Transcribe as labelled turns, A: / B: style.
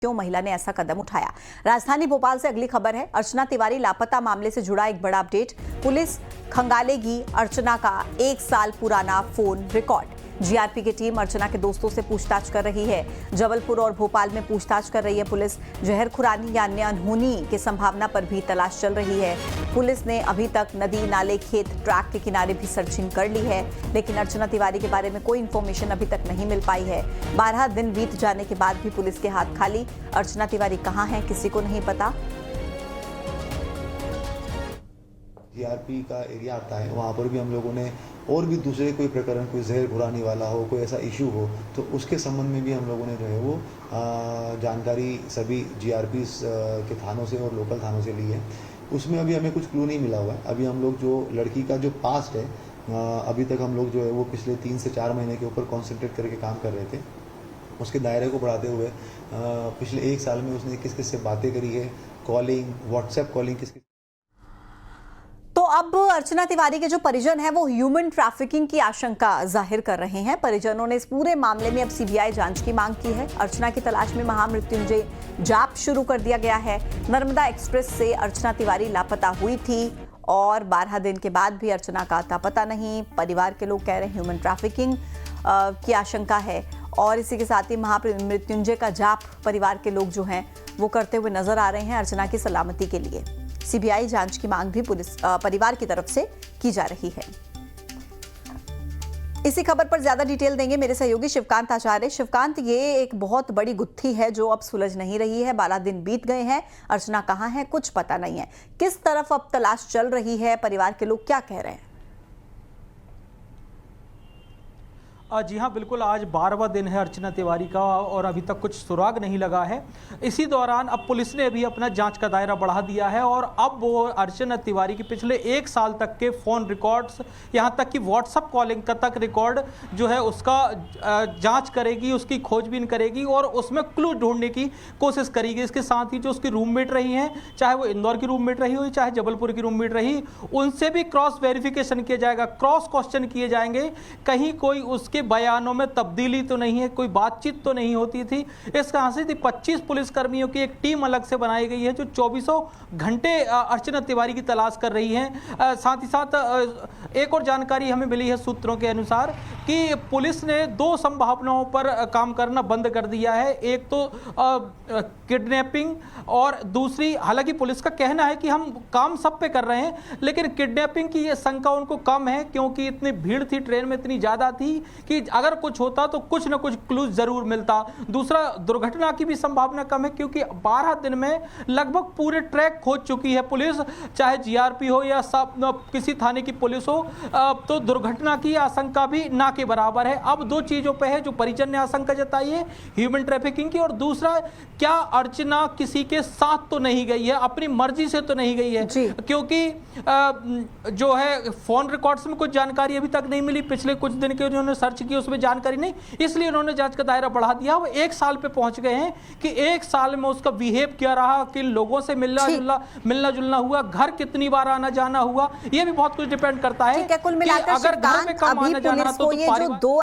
A: क्यों महिला ने ऐसा कदम उठाया। राजधानी भोपाल से अगली खबर है। अर्चना तिवारी लापता मामले से जुड़ा एक बड़ा अपडेट। पुलिस खंगालेगी अर्चना का 1 साल पुराना फोन रिकॉर्ड। जीआरपी की टीम अर्चना के दोस्तों से पूछताछ कर रही है। जबलपुर और भोपाल में पूछताछ कर रही है पुलिस। जहर खुरानी या अन्य अनहोनी की संभावना पर भी तलाश चल रही है। पुलिस ने अभी तक नदी, नाले, खेत, ट्रैक के किनारे भी सर्चिंग कर ली है, लेकिन अर्चना तिवारी के बारे में कोई इंफॉर्मेशन अभी तक नहीं मिल पाई है। 12 दिन बीत जाने के बाद भी पुलिस के हाथ खाली। अर्चना तिवारी कहां है, किसी को नहीं पता।
B: जीआरपी का एरिया आता है, वहाँ पर भी हम लोगों ने और भी दूसरे कोई प्रकरण, कोई जहर घुराने वाला हो, कोई ऐसा इशू हो, तो उसके संबंध में भी हम लोगों ने जो है वो जानकारी सभी जीआरपी के थानों से और लोकल थानों से ली है। उसमें अभी हमें कुछ क्लू नहीं मिला हुआ है। अभी हम लोग जो लड़की का जो पास्ट है, अभी तक हम लोग जो है वो पिछले 3 से 4 महीने के ऊपर कॉन्सेंट्रेट करके काम कर रहे थे। उसके दायरे को बढ़ाते हुए पिछले 1 साल में उसने किस किस से बातें करी है, कॉलिंग, व्हाट्सएप कॉलिंग किस।
A: तो अब अर्चना तिवारी के जो परिजन हैं वो ह्यूमन ट्रैफिकिंग की आशंका जाहिर कर रहे हैं। परिजनों ने इस पूरे मामले में अब सीबीआई जांच की मांग की है। अर्चना की तलाश में महामृत्युंजय जाप शुरू कर दिया गया है। नर्मदा एक्सप्रेस से अर्चना तिवारी लापता हुई थी और 12 दिन के बाद भी अर्चना का अता पता नहीं। परिवार के लोग कह रहे हैं ह्यूमन ट्रैफिकिंग की आशंका है और इसी के साथ ही महामृत्युंजय का जाप परिवार के लोग जो हैं वो करते हुए नजर आ रहे हैं अर्चना की सलामती के लिए। सीबीआई जांच की मांग भी पुलिस परिवार की तरफ से की जा रही है। इसी खबर पर ज्यादा डिटेल देंगे मेरे सहयोगी शिवकांत आचार्य। शिवकांत, ये एक बहुत बड़ी गुत्थी है जो अब सुलझ नहीं रही है। 12 दिन बीत गए हैं, अर्चना कहां है कुछ पता नहीं है। किस तरफ अब तलाश चल रही है, परिवार के लोग क्या कह रहे हैं?
C: जी हाँ, बिल्कुल। आज 12वां दिन है अर्चना तिवारी का और अभी तक कुछ सुराग नहीं लगा है। इसी दौरान अब पुलिस ने भी अपना जांच का दायरा बढ़ा दिया है और अब वो अर्चना तिवारी के पिछले 1 साल तक के फ़ोन रिकॉर्ड्स, यहाँ तक कि व्हाट्सएप कॉलिंग का तक रिकॉर्ड जो है उसका जांच करेगी, उसकी खोजबीन करेगी और उसमें क्लू ढूंढने की कोशिश करेगी। इसके साथ ही जो उसकी रूममेट रही हैं, चाहे वो इंदौर की रूममेट रही हो चाहे जबलपुर की रूममेट रही, उनसे भी क्रॉस वेरिफिकेशन किया जाएगा, क्रॉस क्वेश्चन किए जाएंगे। कहीं कोई उसके बयानों में तब्दीली तो नहीं है, कोई बातचीत तो नहीं होती थी। इस कहां से 25 पुलिसकर्मियों की एक टीम अलग से बनाई गई है जो 24 घंटे अर्चना तिवारी की तलाश कर रही है। साथ ही साथ एक और जानकारी हमें मिली है सूत्रों के अनुसार कि पुलिस ने 2 संभावनाओं पर काम करना बंद कर दिया है। एक तो किडनैपिंग और दूसरी, हालांकि पुलिस का कहना है कि हम काम सब पे कर रहे हैं, लेकिन किडनैपिंग की ये शंका उनको कम है क्योंकि इतनी भीड़ थी, ट्रेन में इतनी ज़्यादा थी कि अगर कुछ होता तो कुछ ना कुछ क्लूज जरूर मिलता। दूसरा, दुर्घटना की भी संभावना कम है क्योंकि 12 दिन में लगभग पूरे ट्रैक खोज चुकी है पुलिस, चाहे जीआरपी हो या किसी थाने की पुलिस हो, तो दुर्घटना की आशंका भी ना के बराबर है। अब 2 चीजों पे है जो परिजन ने आशंका जताई है, ह्यूमन ट्रैफिकिंग की, और दूसरा, क्या अर्चना किसी के साथ तो नहीं गई है, अपनी मर्जी से तो नहीं गई है, क्योंकि जो है फोन रिकॉर्ड्स में कुछ जानकारी अभी तक नहीं मिली। पिछले कुछ दिन के उन्होंने सर्च की, उसमें जानकारी नहीं, इसलिए उन्होंने जांच का दायरा बढ़ा दिया। वो 1 साल पे पहुंच गए हैं कि 1 साल में उसका बिहेव क्या रहा, किन लोगों से मिलना जुलना हुआ, घर कितनी बार आना जाना हुआ, ये भी बहुत कुछ डिपेंड करता है।
A: कुल मिलाकर
C: अगर घर में कम आना जाना तो